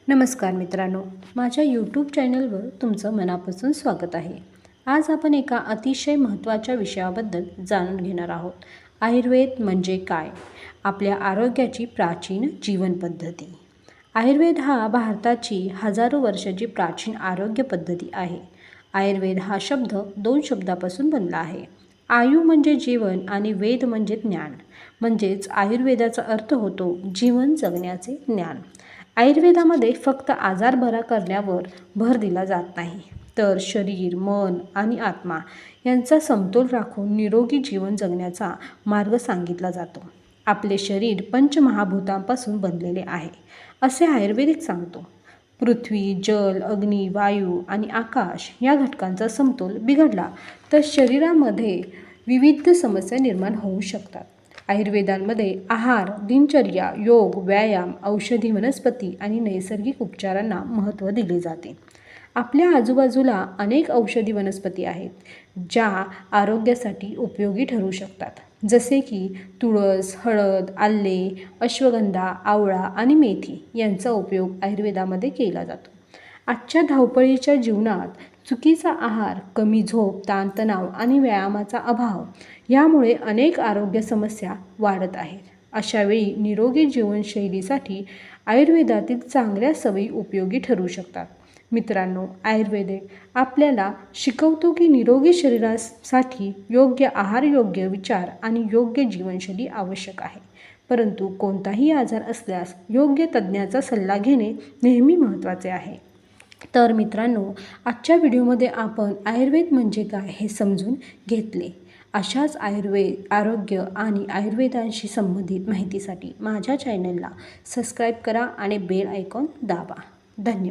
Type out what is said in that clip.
नमस्कार मित्रांनो, माझ्या यूट्यूब चॅनलवर तुमचं मनापासून स्वागत आहे. आज आपण एका अतिशय महत्त्वाच्या विषयाबद्दल जाणून घेणार आहोत. आयुर्वेद म्हणजे काय? आपल्या आरोग्याची प्राचीन जीवनपद्धती. आयुर्वेद हा भारताची हजारो वर्षाची प्राचीन आरोग्य पद्धती आहे. आयुर्वेद हा शब्द 2 शब्दापासून बनला आहे. आयु म्हणजे जीवन आणि वेद म्हणजे ज्ञान. म्हणजेच आयुर्वेदाचा अर्थ होतो जीवन जगण्याचे ज्ञान. आयुर्वेदामध्ये फक्त आजार बरा करण्यावर भर दिला जात नाही, तर शरीर, मन आणि आत्मा यांचा समतोल राखून निरोगी जीवन जगण्याचा मार्ग सांगितला जातो. आपले शरीर पंचमहाभूतांपासून बनलेले आहे, असे आयुर्वेदिक सांगतो. पृथ्वी, जल, अग्नी, वायू आणि आकाश या घटकांचा समतोल बिघडला तर शरीरामध्ये विविध समस्या निर्माण होऊ शकतात. आयुर्वेदामध्ये आहार, दिनचर्या, योग, व्यायाम, औषधी वनस्पती आणि नैसर्गिक उपचारांना महत्त्व दिले जाते. आपल्या आजूबाजूला अनेक औषधी वनस्पती आहेत, ज्या आरोग्यासाठी उपयोगी ठरू शकतात. जसे की तुळस, हळद, आले, अश्वगंधा, आवळा आणि मेथी यांचा उपयोग आयुर्वेदामध्ये केला जातो. आजच्या धावपळीच्या जीवनात चुकीचा आहार, कमी झोप, ताणतणाव आणि व्यायामाचा अभाव यामुळे अनेक आरोग्य समस्या वाढत आहेत. अशावेळी निरोगी जीवनशैलीसाठी आयुर्वेदातील चांगल्या सवयी उपयोगी ठरू शकतात. मित्रांनो, आयुर्वेद आपल्याला शिकवतो की निरोगी शरीरासाठी योग्य आहार, योग्य विचार आणि योग्य जीवनशैली आवश्यक आहे. परंतु कोणताही आजार असल्यास योग्य तज्ज्ञाचा सल्ला घेणे नेहमी महत्त्वाचे आहे. तर मित्रांनो, आजच्या व्हिडिओमध्ये आपण आयुर्वेद म्हणजे काय हे समजून घेतले. अशाच आरोग्य आणि आयुर्वेदाशी संबंधित माहितीसाठी माझ्या चॅनलला सबस्क्राईब करा आणि बेल आयकॉन दाबा. धन्यवाद.